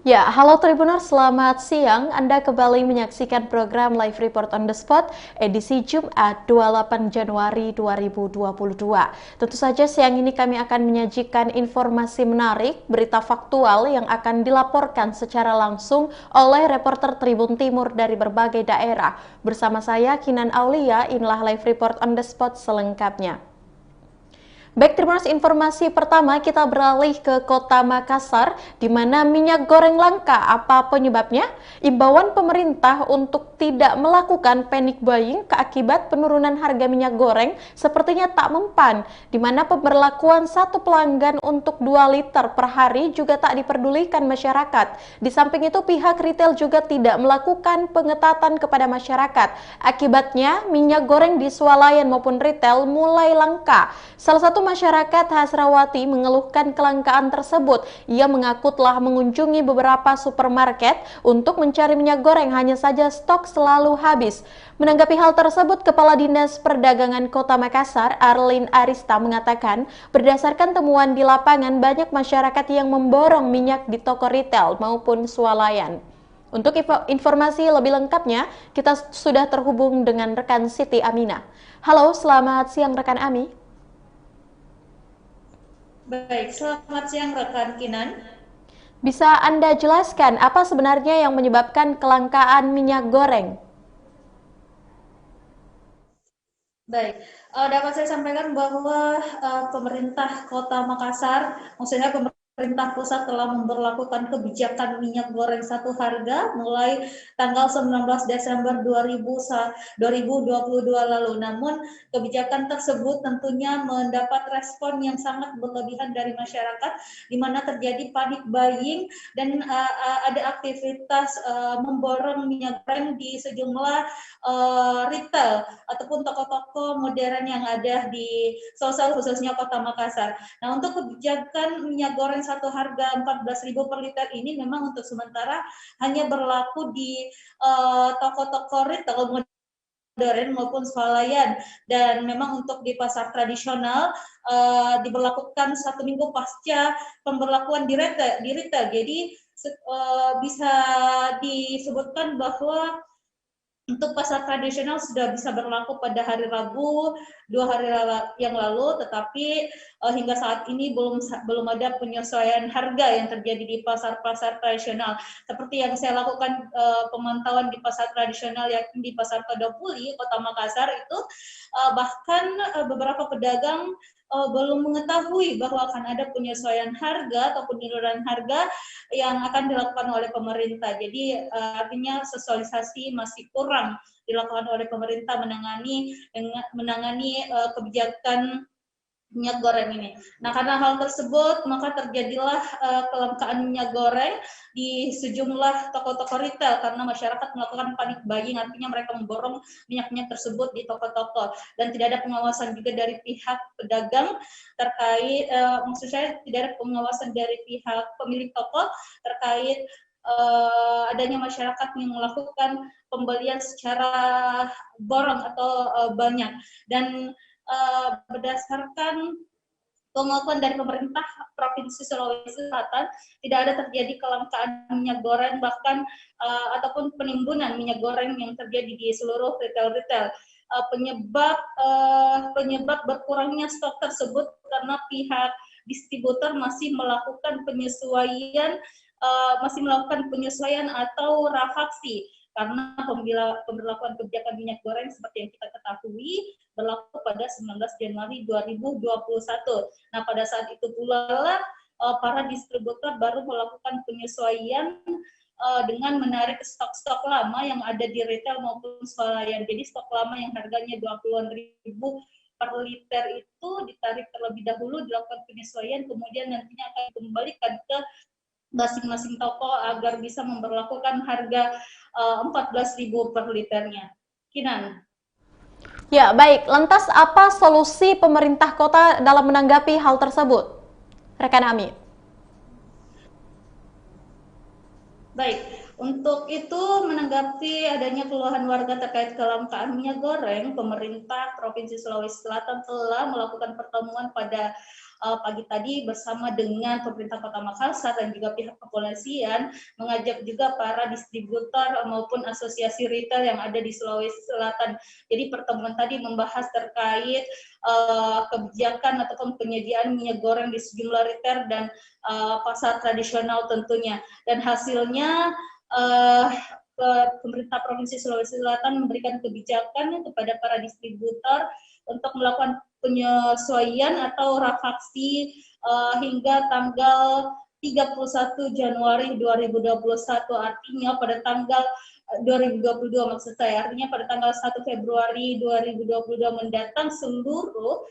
Ya, halo Tribuners, selamat siang. Anda kembali menyaksikan program Live Report on the Spot edisi Jumat 28 Januari 2022. Tentu saja siang ini kami akan menyajikan informasi menarik, berita faktual yang akan dilaporkan secara langsung oleh reporter Tribun Timur dari berbagai daerah. Bersama saya Kinan Aulia, inilah Live Report on the Spot selengkapnya. Baik, terima kasih. Informasi pertama kita beralih ke Kota Makassar, di mana minyak goreng langka. Apa penyebabnya? Imbauan pemerintah untuk tidak melakukan panic buying akibat penurunan harga minyak goreng sepertinya tak mempan, di mana pemberlakuan satu pelanggan untuk 2 liter per hari juga tak diperdulikan masyarakat. Di samping itu, pihak retail juga tidak melakukan pengetatan kepada masyarakat. Akibatnya, minyak goreng di swalayan maupun retail mulai langka. Salah satu masyarakat Hasrawati mengeluhkan kelangkaan tersebut. Ia mengaku telah mengunjungi beberapa supermarket untuk mencari minyak goreng, hanya saja stok selalu habis. Menanggapi hal tersebut, Kepala Dinas Perdagangan Kota Makassar, Arlin Arista, mengatakan berdasarkan temuan di lapangan banyak masyarakat yang memborong minyak di toko retail maupun swalayan. Untuk informasi lebih lengkapnya, kita sudah terhubung dengan rekan Siti Aminah. Halo, selamat siang rekan Ami. Baik, selamat siang rekan Kinan. Bisa Anda jelaskan apa sebenarnya yang menyebabkan kelangkaan minyak goreng? Baik, dapat saya sampaikan bahwa pemerintah Kota Makassar, maksudnya pemerintah pusat telah memberlakukan kebijakan minyak goreng satu harga mulai tanggal 19 Desember 2022 lalu. Namun kebijakan tersebut tentunya mendapat respon yang sangat berlebihan dari masyarakat, di mana terjadi panic buying dan ada aktivitas memborong minyak goreng di sejumlah retail ataupun toko-toko modern yang ada di sosial khususnya Kota Makassar. Nah, untuk kebijakan minyak goreng satu harga 14.000 per liter ini memang untuk sementara hanya berlaku di toko-toko retail modern maupun swalayan, dan memang untuk di pasar tradisional diberlakukan 1 minggu pasca pemberlakuan di retail. Jadi bisa disebutkan bahwa untuk pasar tradisional sudah bisa berlaku pada hari Rabu 2 hari yang lalu, tetapi hingga saat ini belum ada penyesuaian harga yang terjadi di pasar-pasar tradisional. Seperti yang saya lakukan pemantauan di pasar tradisional, yakni di Pasar Todopuli, Kota Makassar itu, bahkan beberapa pedagang belum mengetahui bahwa akan ada penyesuaian harga atau penurunan harga yang akan dilakukan oleh pemerintah. Jadi artinya sosialisasi masih kurang dilakukan oleh pemerintah menangani kebijakan minyak goreng ini. Nah, karena hal tersebut, maka terjadilah kelangkaan minyak goreng di sejumlah toko-toko retail karena masyarakat melakukan panic buying, artinya mereka memborong minyak-minyak tersebut di toko-toko, dan tidak ada pengawasan juga dari pihak pedagang terkait, maksud saya tidak ada pengawasan dari pihak pemilik toko terkait adanya masyarakat yang melakukan pembelian secara borong atau banyak. Dan berdasarkan pengakuan dari pemerintah Provinsi Sulawesi Selatan, tidak ada terjadi kelangkaan minyak goreng, bahkan ataupun penimbunan minyak goreng yang terjadi di seluruh retail-retail. Penyebab berkurangnya stok tersebut karena pihak distributor masih melakukan penyesuaian atau rafaksi, karena pemberlakuan kebijakan minyak goreng seperti yang kita ketahui berlaku pada 19 Januari 2021. Nah, pada saat itu pula para distributor baru melakukan penyesuaian dengan menarik stok-stok lama yang ada di retail maupun swalayan. Jadi stok lama yang harganya 20-an ribu per liter itu ditarik terlebih dahulu, dilakukan penyesuaian, kemudian nantinya akan dikembalikan ke masing-masing toko agar bisa memberlakukan harga 14.000 per liternya. Kinan. Ya, baik. Lantas apa solusi pemerintah kota dalam menanggapi hal tersebut? Rekan Ami. Baik, untuk itu menanggapi adanya keluhan warga terkait kelangkaan minyak goreng, pemerintah Provinsi Sulawesi Selatan telah melakukan pertemuan pada pagi tadi bersama dengan pemerintah Kota Makassar dan juga pihak kepolisian mengajak juga para distributor maupun asosiasi retail yang ada di Sulawesi Selatan. Jadi pertemuan tadi membahas terkait kebijakan ataupun penyediaan minyak goreng di sejumlah retail dan pasar tradisional tentunya. Dan hasilnya pemerintah Provinsi Sulawesi Selatan memberikan kebijakan kepada para distributor untuk melakukan penyesuaian atau rafaksi hingga tanggal 31 Januari 2021, artinya pada tanggal 2022 maksud saya, artinya pada tanggal 1 Februari 2022 mendatang seluruh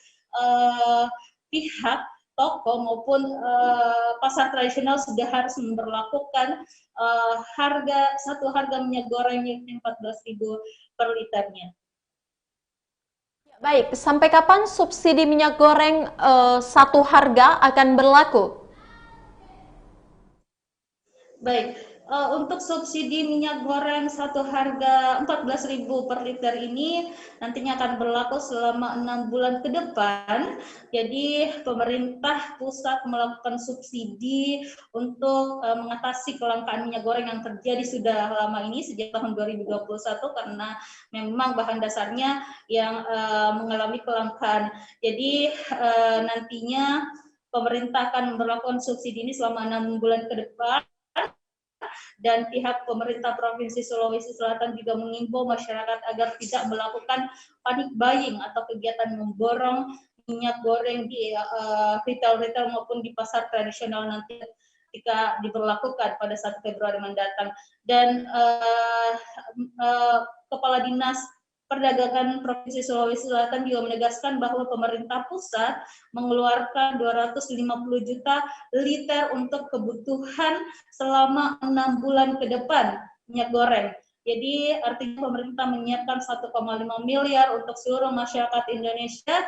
pihak toko maupun pasar tradisional sudah harus memberlakukan harga minyak goreng yang 14.000 per liternya. Baik, sampai kapan subsidi minyak goreng satu harga akan berlaku? Baik, untuk subsidi minyak goreng satu harga 14.000 per liter ini nantinya akan berlaku selama 6 bulan ke depan. Jadi pemerintah pusat melakukan subsidi untuk mengatasi kelangkaan minyak goreng yang terjadi sudah lama ini sejak tahun 2021 karena memang bahan dasarnya yang mengalami kelangkaan. Jadi nantinya pemerintah akan memperlakukan subsidi ini selama 6 bulan ke depan. Dan pihak pemerintah Provinsi Sulawesi Selatan juga mengimbau masyarakat agar tidak melakukan panic buying atau kegiatan memborong minyak goreng di retail-retail maupun di pasar tradisional nanti ketika diberlakukan pada 1 Februari mendatang. Dan Kepala Dinas Perdagangan Provinsi Sulawesi Selatan juga menegaskan bahwa pemerintah pusat mengeluarkan 250 juta liter untuk kebutuhan selama 6 bulan ke depan minyak goreng. Jadi artinya pemerintah menyiapkan 1,5 miliar untuk seluruh masyarakat Indonesia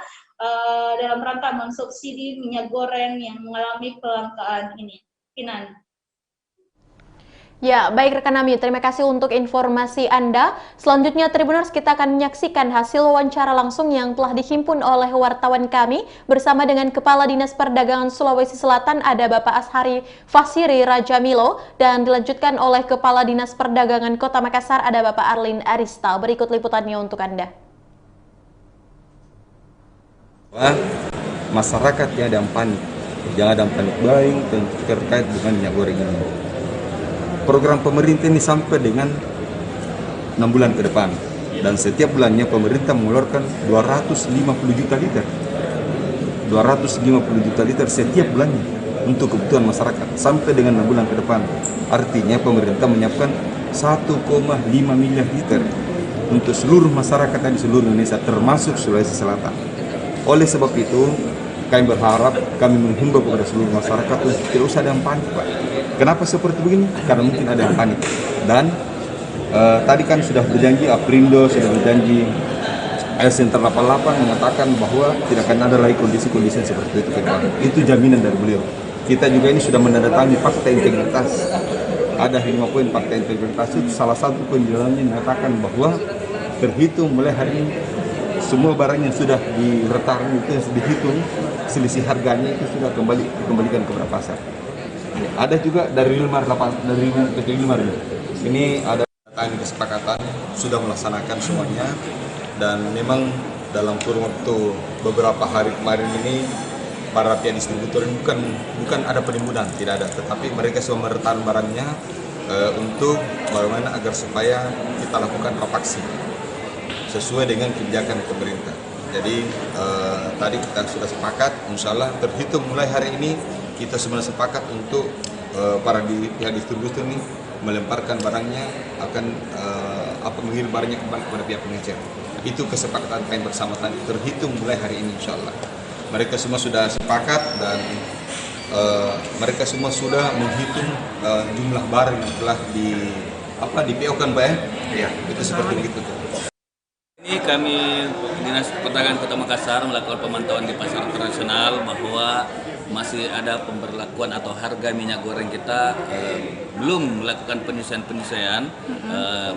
dalam rangka mensubsidi minyak goreng yang mengalami kelangkaan ini. Kinan. Ya, baik rekan Ami, terima kasih untuk informasi Anda. Selanjutnya Tribuners, kita akan menyaksikan hasil wawancara langsung yang telah dihimpun oleh wartawan kami bersama dengan Kepala Dinas Perdagangan Sulawesi Selatan, ada Bapak Ashari Fasiri Rajamilo, dan dilanjutkan oleh Kepala Dinas Perdagangan Kota Makassar, ada Bapak Arlin Arista. Berikut liputannya untuk Anda. Masyarakat yang ada panik, jangan ada panik buying terkait dengan minyak goreng ini. Program pemerintah ini sampai dengan 6 bulan ke depan, dan setiap bulannya pemerintah mengeluarkan 250 juta liter 250 juta liter setiap bulannya untuk kebutuhan masyarakat sampai dengan 6 bulan ke depan. Artinya pemerintah menyiapkan 1,5 miliar liter untuk seluruh masyarakat di seluruh Indonesia termasuk Sulawesi Selatan. Oleh sebab itu kami berharap, kami menghimbau kepada seluruh masyarakat untuk tidak usah ada yang panik, Pak. Kenapa seperti begini? Karena mungkin ada yang panik. Dan tadi kan sudah berjanji, Aprindo sudah berjanji, Center 88 mengatakan bahwa tidak akan ada lagi kondisi-kondisi seperti itu ke depan. Itu jaminan dari beliau. Kita juga ini sudah menandatangani fakta integritas. Ada 5 poin fakta integritas itu, salah satu poin di dalamnya mengatakan bahwa terhitung mulai hari ini semua barang yang sudah diretakan itu yang dihitung selisih harganya itu sudah dikembalikan kepada pasar. Ada juga dari Wilmar ini ada kesepakatan sudah melaksanakan semuanya, dan memang dalam kurun waktu beberapa hari kemarin ini para pihak distributor ini bukan ada penimbunan, tidak ada, tetapi mereka semua meretan barangnya untuk bagaimana agar supaya kita lakukan rapaksi sesuai dengan kebijakan pemerintah. Jadi tadi kita sudah sepakat, insya Allah terhitung mulai hari ini kita semua sepakat untuk para pihak distributor ini melemparkan barangnya, akan mengirim barangnya kembali kepada pihak pengecer. Itu kesepakatan kami bersama tadi, terhitung mulai hari ini insya Allah. Mereka semua sudah sepakat dan mereka semua sudah menghitung jumlah barang yang telah di PO-kan, Pak ya? Itu seperti begitu. Ini kami Dinas Perdagangan Kota Makassar melakukan pemantauan di pasar tradisional bahwa masih ada pemberlakuan atau harga minyak goreng kita belum melakukan penyesuaian.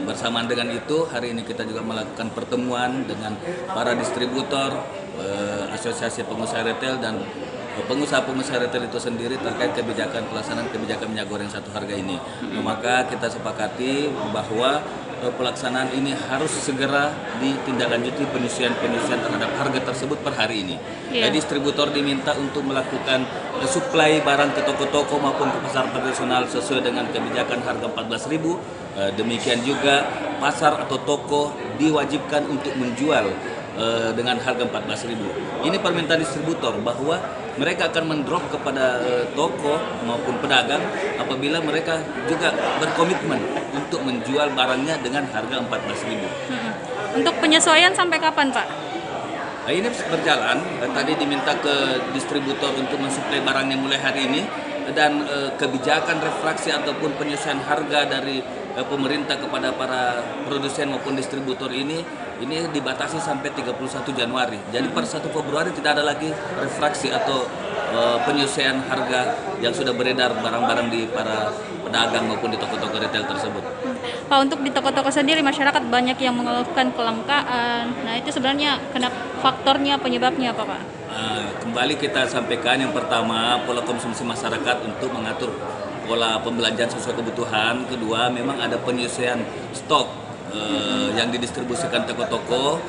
Bersamaan dengan itu, hari ini kita juga melakukan pertemuan dengan para distributor, asosiasi pengusaha retail dan pengusaha-pengusaha retail itu sendiri terkait pelaksanaan kebijakan minyak goreng satu harga ini. Maka kita sepakati bahwa pelaksanaan ini harus segera ditindaklanjuti penyusuan terhadap harga tersebut per hari ini. Distributor diminta untuk melakukan suplai barang ke toko-toko maupun ke pasar tradisional sesuai dengan kebijakan harga 14.000. Demikian juga pasar atau toko diwajibkan untuk menjual dengan harga 14.000. Ini permintaan distributor bahwa mereka akan mendrop kepada toko maupun pedagang apabila mereka juga berkomitmen untuk menjual barangnya dengan harga 14.000. Untuk penyesuaian sampai kapan, Pak? Ini berjalan. Tadi diminta ke distributor untuk mensuplai barangnya mulai hari ini, dan kebijakan refraksi ataupun penyesuaian harga dari pemerintah kepada para produsen maupun distributor ini dibatasi sampai 31 Januari. Jadi per 1 Februari tidak ada lagi refraksi atau penyesuaian harga yang sudah beredar barang-barang di para pedagang maupun di toko-toko retail tersebut. Pak, untuk di toko-toko sendiri masyarakat banyak yang mengeluhkan kelangkaan. Nah, itu sebenarnya faktornya, penyebabnya apa, Pak? Kembali kita sampaikan, yang pertama pola konsumsi masyarakat untuk mengatur pola pembelanjaan sesuai kebutuhan. Kedua, memang ada penyesuaian stok yang didistribusikan toko-toko.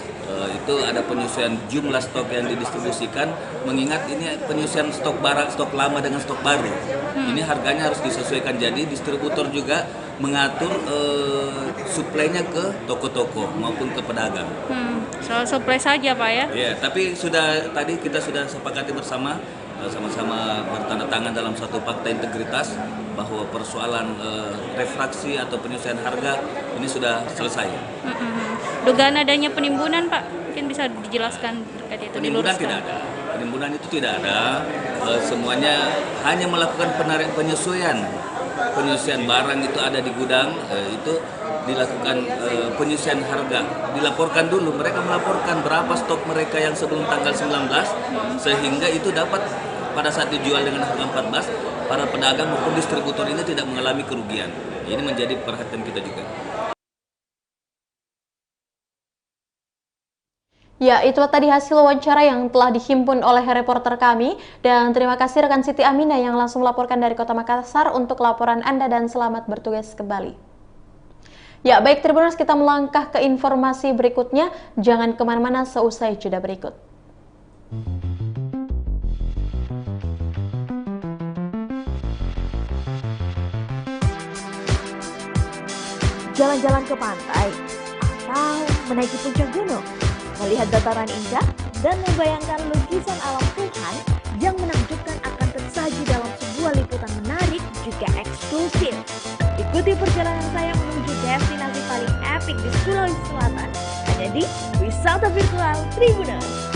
Itu ada penyesuaian jumlah stok yang didistribusikan, mengingat ini penyesuaian stok barang, stok lama dengan stok baru. Ini harganya harus disesuaikan, jadi distributor juga mengatur suplainya ke toko-toko maupun ke pedagang. Soal suplai saja, Pak, ya? Ya, tapi tadi kita sudah sepakati bersama, sama-sama bertanda tangan dalam satu fakta integritas bahwa persoalan refraksi atau penyesuaian harga ini sudah selesai. Dugaan adanya penimbunan, Pak, mungkin bisa dijelaskan terkait itu. Penimbunan tidak ada. Penimbunan itu tidak ada. Semuanya hanya melakukan penyesuaian barang itu ada di gudang, itu dilakukan penyesuaian harga. Dilaporkan dulu, mereka melaporkan berapa stok mereka yang sebelum tanggal 19, sehingga itu dapat pada saat dijual dengan harga 14, para pedagang maupun distributor ini tidak mengalami kerugian. Ini menjadi perhatian kita juga. Ya, itu tadi hasil wawancara yang telah dihimpun oleh reporter kami, dan terima kasih rekan Siti Aminah yang langsung melaporkan dari Kota Makassar untuk laporan Anda, dan selamat bertugas kembali. Ya, baik Tribuners, kita melangkah ke informasi berikutnya. Jangan kemana-mana, seusai jeda berikut. Jalan-jalan ke pantai atau menaiki puncak gunung, melihat dataran indah dan membayangkan lukisan alam Tuhan yang menakjubkan akan tersaji dalam sebuah liputan menarik juga eksklusif. Ikuti perjalanan saya menuju destinasi paling epik di Sulawesi Selatan, hanya di Wisata Virtual Tribuners.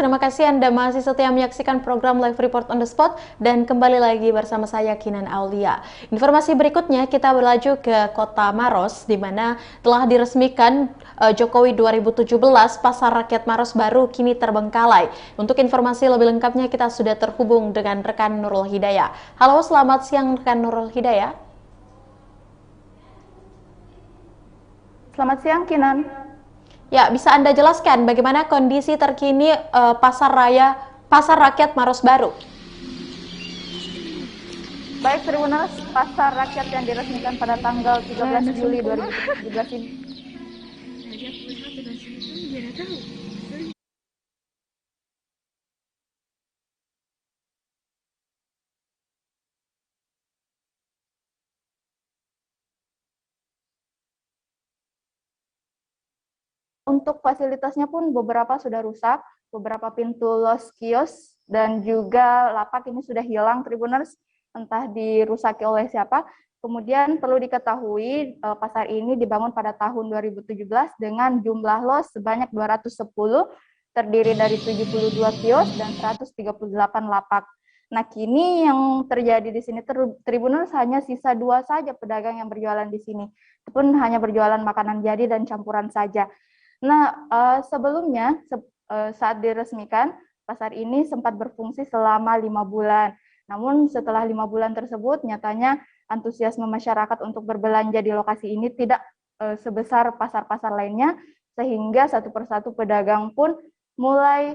terima kasih Anda masih setia menyaksikan program Live Report on the Spot dan kembali lagi bersama saya Kinan Aulia. Informasi berikutnya kita berlaju ke Kota Maros di mana telah diresmikan Jokowi 2017 Pasar Rakyat Maros baru kini terbengkalai. Untuk informasi lebih lengkapnya kita sudah terhubung dengan rekan Nurul Hidayah. Halo, selamat siang rekan Nurul Hidayah. Selamat siang Kinan. Ya, bisa Anda jelaskan bagaimana kondisi terkini Pasar Rakyat Maros baru? Baik Tribuners, Pasar Rakyat yang diresmikan pada tanggal 13 Juli 2017 ini. Untuk fasilitasnya pun beberapa sudah rusak, beberapa pintu los kios dan juga lapak ini sudah hilang Tribuners, entah dirusaki oleh siapa. Kemudian perlu diketahui pasar ini dibangun pada tahun 2017 dengan jumlah los sebanyak 210, terdiri dari 72 kios dan 138 lapak. Nah, kini yang terjadi di sini Tribuners hanya sisa 2 saja pedagang yang berjualan di sini. Itu pun hanya berjualan makanan jadi dan campuran saja. Nah, sebelumnya saat diresmikan, pasar ini sempat berfungsi selama 5 bulan. Namun setelah 5 bulan tersebut, nyatanya antusiasme masyarakat untuk berbelanja di lokasi ini tidak sebesar pasar-pasar lainnya, sehingga satu persatu pedagang pun mulai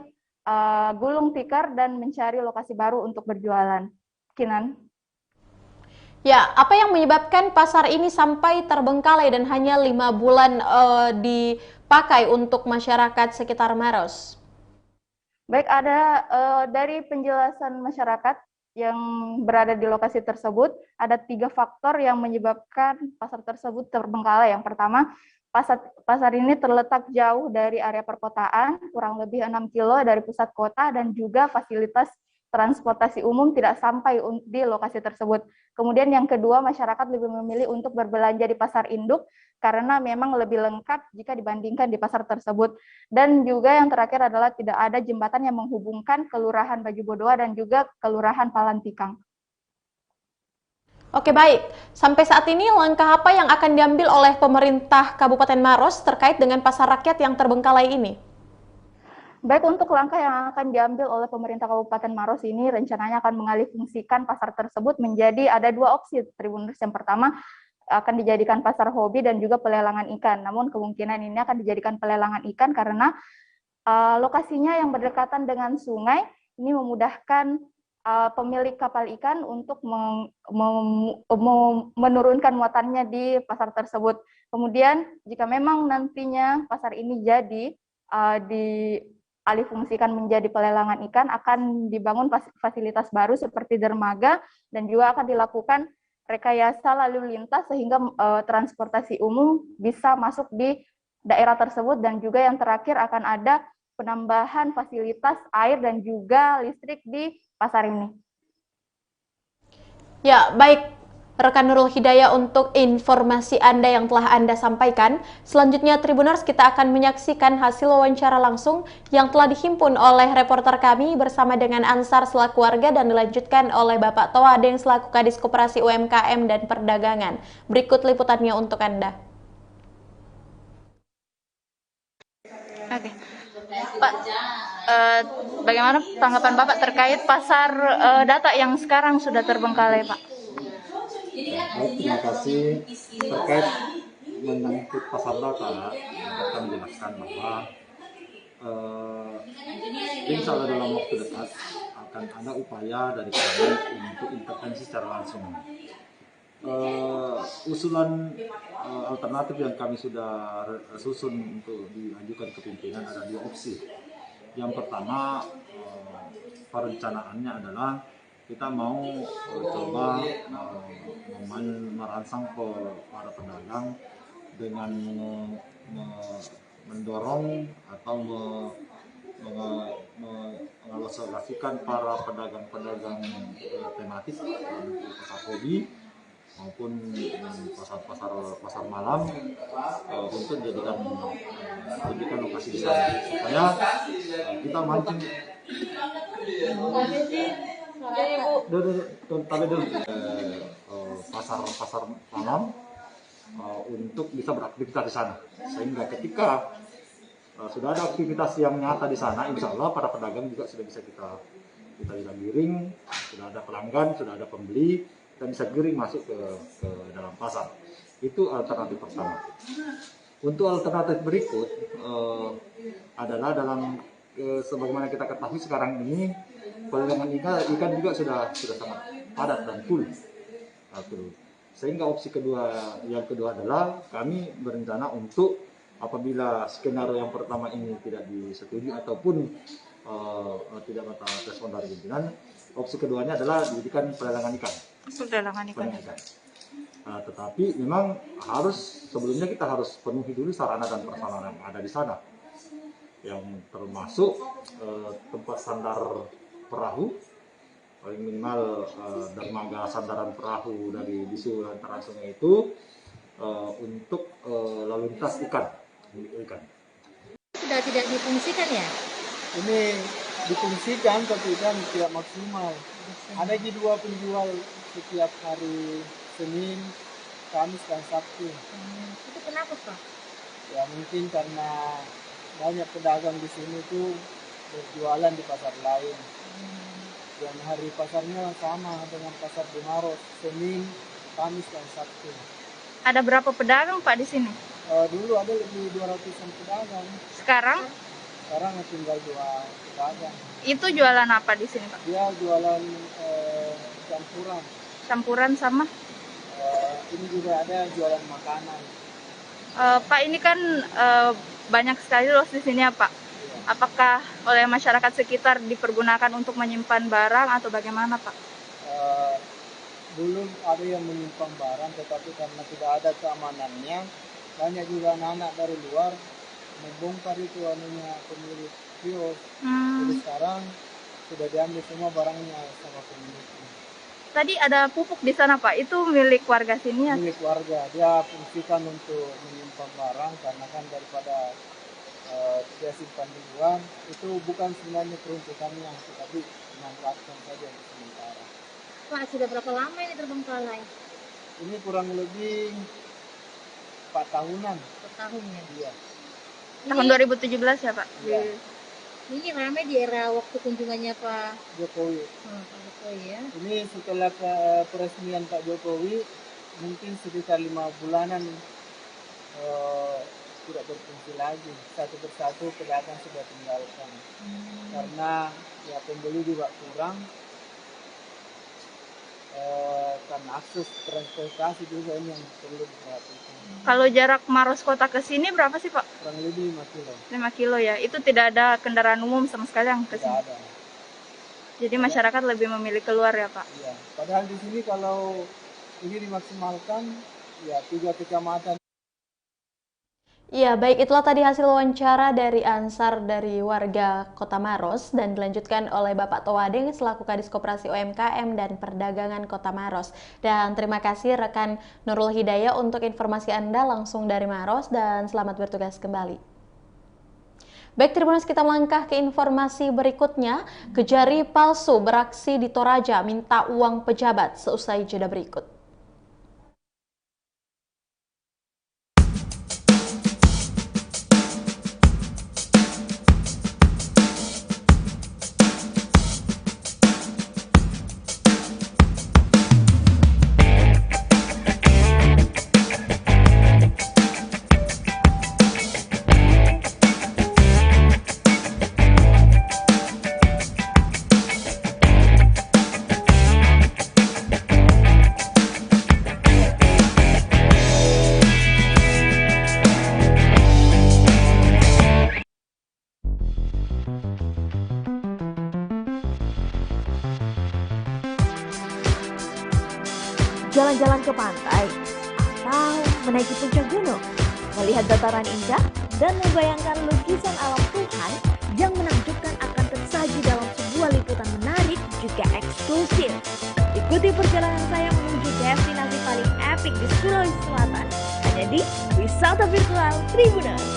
gulung tikar dan mencari lokasi baru untuk berjualan. Kinan? Ya, apa yang menyebabkan pasar ini sampai terbengkalai dan hanya 5 bulan dipakai untuk masyarakat sekitar Maros? Baik, ada dari penjelasan masyarakat yang berada di lokasi tersebut, ada 3 faktor yang menyebabkan pasar tersebut terbengkalai. Yang pertama, pasar ini terletak jauh dari area perkotaan, kurang lebih 6 kilo dari pusat kota, dan juga fasilitas transportasi umum tidak sampai di lokasi tersebut. Kemudian yang kedua, masyarakat lebih memilih untuk berbelanja di pasar induk karena memang lebih lengkap jika dibandingkan di pasar tersebut. Dan juga yang terakhir adalah tidak ada jembatan yang menghubungkan Kelurahan Baju Bodoa dan juga Kelurahan Palantikang. Oke, baik. Sampai saat ini langkah apa yang akan diambil oleh pemerintah Kabupaten Maros terkait dengan pasar rakyat yang terbengkalai ini? Baik, untuk langkah yang akan diambil oleh pemerintah Kabupaten Maros ini rencananya akan mengalihfungsikan pasar tersebut menjadi ada 2 opsi Tribuners. Yang pertama akan dijadikan pasar hobi dan juga pelelangan ikan. Namun kemungkinan ini akan dijadikan pelelangan ikan karena lokasinya yang berdekatan dengan sungai ini memudahkan pemilik kapal ikan untuk menurunkan muatannya di pasar tersebut. Kemudian jika memang nantinya pasar ini jadi dialihfungsikan menjadi pelelangan ikan, akan dibangun fasilitas baru seperti dermaga dan juga akan dilakukan rekayasa lalu lintas sehingga transportasi umum bisa masuk di daerah tersebut, dan juga yang terakhir akan ada penambahan fasilitas air dan juga listrik di pasar ini. Ya, baik rekan Nurul Hidayah untuk informasi Anda yang telah Anda sampaikan. Selanjutnya Tribuners, kita akan menyaksikan hasil wawancara langsung yang telah dihimpun oleh reporter kami bersama dengan Ansar selaku warga dan dilanjutkan oleh Bapak Towadeng selaku Kadis Koperasi UMKM dan Perdagangan. Berikut liputannya untuk Anda. Oke. Pak, bagaimana tanggapan Bapak terkait pasar data yang sekarang sudah terbengkalai, Pak? Baik, terima kasih. Terkait menyangkut pasar data, dapat kami jelaskan bahwa insya Allah dalam waktu dekat akan ada upaya dari kami untuk intervensi secara langsung. Usulan alternatif yang kami sudah susun untuk diajukan ke pimpinan ada 2 opsi. Yang pertama, perencanaannya adalah kita mau coba merangsang para pedagang dengan mendorong atau mengalokasikan para pedagang-pedagang tematik pasar hobi maupun pasar malam untuk jadikan lokasi di sana. Supaya kita mancing. Pasar malam untuk bisa beraktivitas di sana, sehingga ketika sudah ada aktivitas yang nyata di sana, insya Allah para pedagang juga sudah bisa kita bisa giring, sudah ada pelanggan, sudah ada pembeli, kita bisa giring masuk ke dalam pasar. Itu alternatif pertama. Untuk alternatif berikut adalah dalam sebagaimana kita ketahui sekarang ini pelelangan ikan juga sudah sangat padat dan full. Sehingga opsi yang kedua adalah kami berencana untuk apabila skenario yang pertama ini tidak disetujui ataupun tidak mendapat respon dari pimpinan, opsi keduanya adalah dijadikan pelelangan ikan. Tetapi memang sebelumnya kita harus penuhi dulu sarana dan prasarana yang ada di sana, yang termasuk tempat sandar perahu, paling minimal dermaga sandaran perahu dari bisu lantaran sungai itu untuk lalu lintas ikan. Sudah tidak difungsikan ya? Ini difungsikan tapi kan tidak maksimal. Ada 2 penjual setiap hari Senin, Kamis, dan Sabtu. Itu kenapa Pak? Ya mungkin karena banyak pedagang di sini tuh berjualan di pasar lain. Dan hari pasarnya sama dengan pasar di Maros, Senin, Kamis, dan Sabtu. Ada berapa pedagang Pak di sini? Dulu ada lebih 200-an pedagang. Sekarang Tinggal 2 pedagang. itu jualan apa di sini Pak? Dia jualan campuran. Campuran sama? Ini juga ada jualan makanan. Pak, ini kan banyak sekali los di sini ya Pak. Apakah oleh masyarakat sekitar dipergunakan untuk menyimpan barang atau bagaimana Pak? Dulu ada yang menyimpan barang, tetapi karena tidak ada keamanannya, banyak juga anak-anak dari luar membongkar itu pemilik kios. Jadi sekarang sudah diambil semua barangnya sama pemiliknya. Tadi ada pupuk di sana Pak, itu milik warga sini ya? Milik warga, dia fungsikan untuk menyimpan barang karena kan daripada dia simpan di luar, itu bukan sebenarnya peruntukannya, tetapi memanfaatkan saja untuk sementara. Pak, sudah berapa lama ini terbengkalai? Ini kurang lebih 4 tahunan. 4 tahun ya? Iya. Tahun 2017 ya Pak? Iya. Ini ramai di era waktu kunjungannya Pak Jokowi. Pak Jokowi ya? Ini setelah peresmian Pak Jokowi, mungkin sekitar 5 bulanan tidak berfungsi lagi. Satu persatu pedagang sudah tinggalkan. Karena ya pembeli juga kurang. Karena akses transportasi juga ini yang perlu diperhatikan. Kalau jarak Maros kota ke sini berapa sih Pak? Kurang lebih 5 kilo. 5 kilo ya, itu tidak ada kendaraan umum sama sekali yang ke sini? Tidak ada. Jadi masyarakat lebih memilih keluar ya Pak? Iya. Padahal di sini kalau ini dimaksimalkan, ya 3 kecamatan. Ya, baik, itulah tadi hasil wawancara dari Ansar dari warga Kota Maros dan dilanjutkan oleh Bapak Towadeng selaku Kadis Koperasi UMKM dan Perdagangan Kota Maros. Dan terima kasih rekan Nurul Hidayah untuk informasi Anda langsung dari Maros dan selamat bertugas kembali. Baik, Tribuners, kita melangkah ke informasi berikutnya. Kejari palsu beraksi di Toraja minta uang pejabat seusai jeda berikut. Jalan-jalan ke pantai, atau menaiki puncak gunung, melihat dataran indah, dan membayangkan lukisan alam Tuhan yang menakjubkan akan tersaji dalam sebuah liputan menarik juga eksklusif. Ikuti perjalanan saya menuju destinasi paling epik di Sulawesi Selatan. Hanya di Wisata Virtual Tribuners.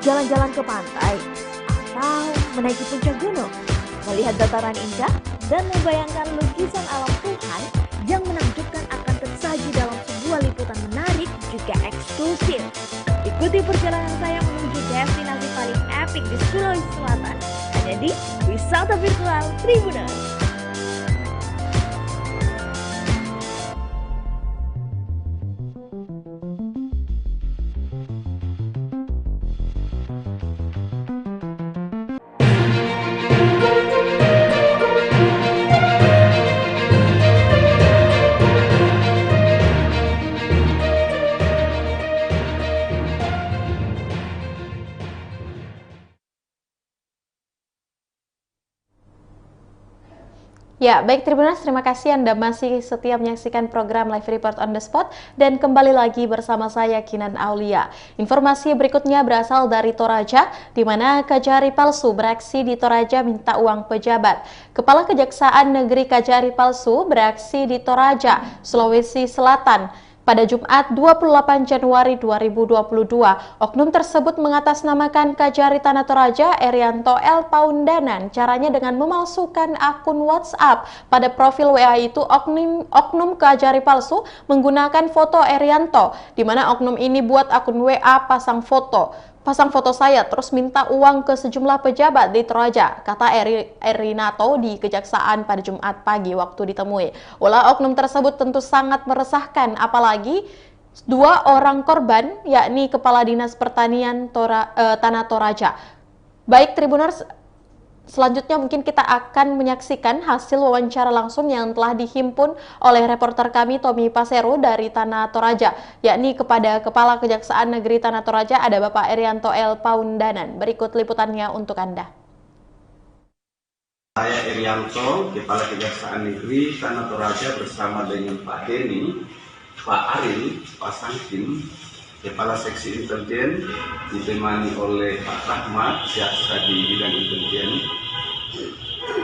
Jalan-jalan ke pantai atau menaiki puncak gunung, melihat dataran indah dan membayangkan lukisan alam Tuhan yang menakjubkan akan tersaji dalam sebuah liputan menarik juga eksklusif. Ikuti perjalanan saya menuju destinasi paling epik di Sulawesi Selatan, hanya di Wisata Virtual Tribuners. Ya, baik Tribuners, terima kasih Anda masih setia menyaksikan program Live Report on the Spot dan kembali lagi bersama saya Kinan Aulia. Informasi berikutnya berasal dari Toraja, di mana Kajari palsu beraksi di Toraja minta uang pejabat. Kepala Kejaksaan Negeri Kajari palsu beraksi di Toraja, Sulawesi Selatan. Pada Jumat 28 Januari 2022, oknum tersebut mengatasnamakan Kajari Tanah Toraja Erianto L. Paundanan. Caranya dengan memalsukan akun WhatsApp. Pada profil WA itu, oknum Kajari palsu menggunakan foto Erianto, di mana oknum ini buat akun WA pasang foto saya, terus minta uang ke sejumlah pejabat di Toraja, kata Erinato di Kejaksaan pada Jumat pagi waktu ditemui. Ulah oknum tersebut tentu sangat meresahkan, apalagi dua orang korban, yakni Kepala Dinas Pertanian Tanah Toraja. Baik Tribuners, selanjutnya mungkin kita akan menyaksikan hasil wawancara langsung yang telah dihimpun oleh reporter kami Tommy Pasero dari Tanah Toraja, yakni kepada Kepala Kejaksaan Negeri Tanah Toraja ada Bapak Erianto L. Paundanan. Berikut liputannya untuk Anda. Saya Erianto, Kepala Kejaksaan Negeri Tanah Toraja bersama dengan Pak Denny, Pak Aril, Pak Sangkin, Kepala Seksi Intelijen, ditemani oleh Pak Rahmat, jaksa di bidang intelijen,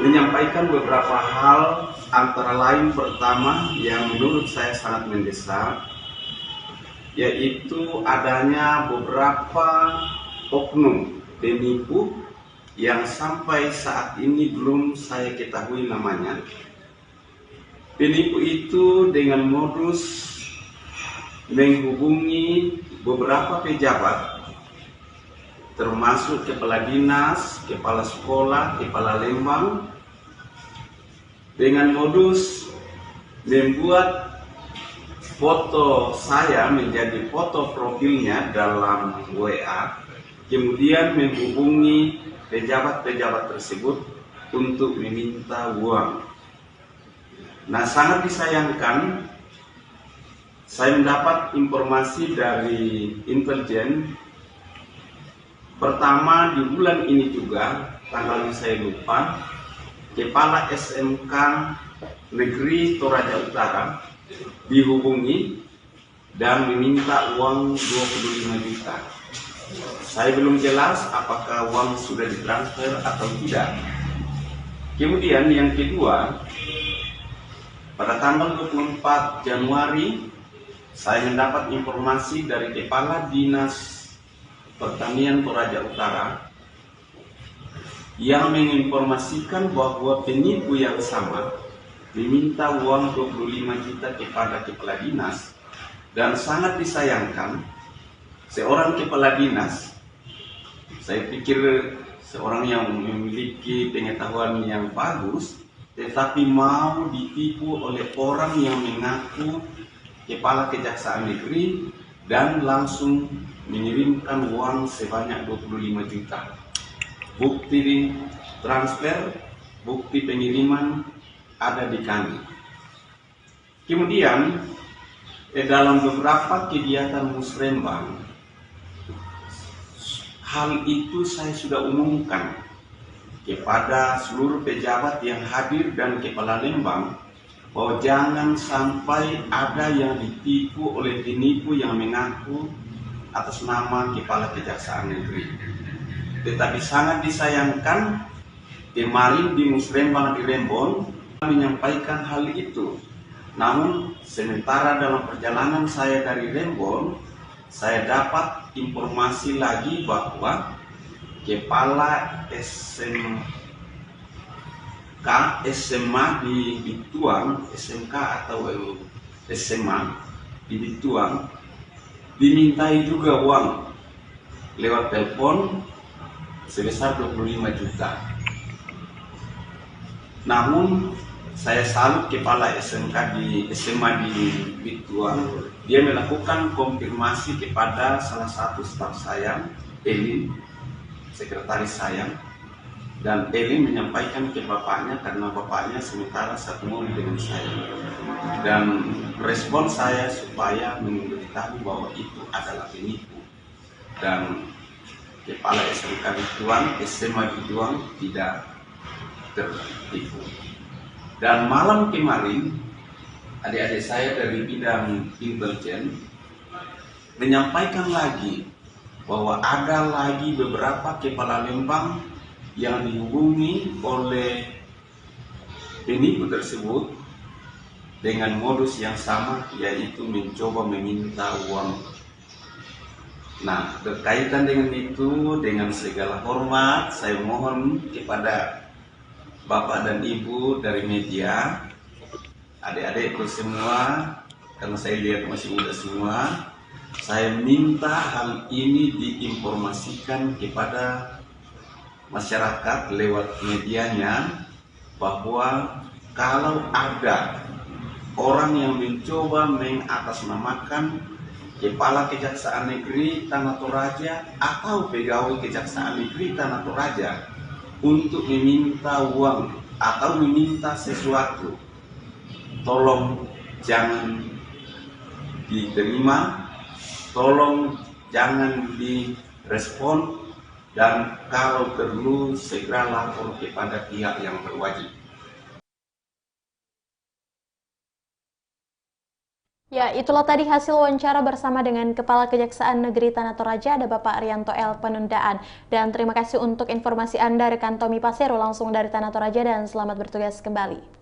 menyampaikan beberapa hal, antara lain pertama yang menurut saya sangat mendesak, yaitu adanya beberapa oknum penipu yang sampai saat ini belum saya ketahui namanya. Penipu itu dengan modus menghubungi beberapa pejabat, termasuk kepala dinas, kepala sekolah, kepala lembang, dengan modus membuat foto saya menjadi foto profilnya dalam WA, kemudian menghubungi pejabat-pejabat tersebut untuk meminta uang. Nah, sangat disayangkan, saya mendapat informasi dari intelijen. Pertama, di bulan ini juga, tanggalnya saya lupa, Kepala SMK Negeri Toraja Utara dihubungi dan meminta uang 25 juta. Saya belum jelas apakah uang sudah ditransfer atau tidak. Kemudian yang kedua, pada tanggal 24 Januari, saya mendapat informasi dari Kepala Dinas Pertanian Toraja Utara yang menginformasikan bahwa penipu yang sama diminta uang 25 juta kepada Kepala Dinas, dan sangat disayangkan seorang Kepala Dinas, saya pikir seorang yang memiliki pengetahuan yang bagus, tetapi mau ditipu oleh orang yang mengaku Kepala Kejaksaan Negeri dan langsung mengirimkan uang sebanyak 25 juta. Bukti transfer, bukti pengiriman ada di kami. Kemudian dalam beberapa kegiatan musrembang, hal itu saya sudah umumkan kepada seluruh pejabat yang hadir dan Kepala Lembang bahwa jangan sampai ada yang ditipu oleh penipu yang mengaku atas nama Kepala Kejaksaan Negeri. Tetapi sangat disayangkan kemarin di Musrembang di Rembon menyampaikan hal itu. Namun sementara dalam perjalanan saya dari Rembon, saya dapat informasi lagi bahwa Kepala SMA di Bituang, SMK atau SMA di Bituang dimintai juga uang lewat telepon sebesar 25 juta. Namun saya salut Kepala SMA di Bituang, dia melakukan konfirmasi kepada salah satu staf saya, Elin, sekretaris saya, dan Elin menyampaikan ke bapaknya karena bapaknya sementara satu mobil dengan saya. Dan respon saya supaya memberitahu bahwa itu adalah penipu dan Kepala SMK Bituang, SMA Bituang tidak tertipu. Dan malam kemarin adik-adik saya dari bidang intelijen menyampaikan lagi bahwa ada lagi beberapa kepala Lembang yang dihubungi oleh penipu tersebut dengan modus yang sama, yaitu mencoba meminta uang. Nah, berkaitan dengan itu, dengan segala hormat, saya mohon kepada Bapak dan Ibu dari media, adik-adikku semua, karena saya lihat masih muda semua, saya minta hal ini diinformasikan kepada masyarakat lewat medianya bahwa kalau ada orang yang mencoba mengatasnamakan Kepala Kejaksaan Negeri Tanah Toraja atau pegawai Kejaksaan Negeri Tanah Toraja untuk meminta uang atau meminta sesuatu, tolong jangan diterima, tolong jangan direspon, dan kalau perlu segera lapor kepada pihak yang berwajib. Ya, itulah tadi hasil wawancara bersama dengan Kepala Kejaksaan Negeri Tanah Toraja, ada Bapak Rianto L. Penundaan. Dan terima kasih untuk informasi Anda, rekan Tommy Pasero, langsung dari Tanah Toraja, dan selamat bertugas kembali.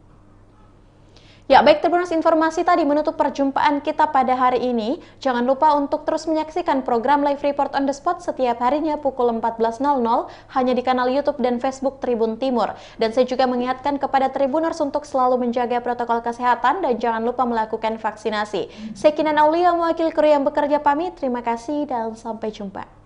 Ya, baik, Tribuners, informasi tadi menutup perjumpaan kita pada hari ini. Jangan lupa untuk terus menyaksikan program Live Report on the Spot setiap harinya pukul 14.00 hanya di kanal YouTube dan Facebook Tribun Timur. Dan saya juga mengingatkan kepada Tribuners untuk selalu menjaga protokol kesehatan dan jangan lupa melakukan vaksinasi. Saya Kinan Aulia, mewakili kru yang bekerja pamit. Terima kasih dan sampai jumpa.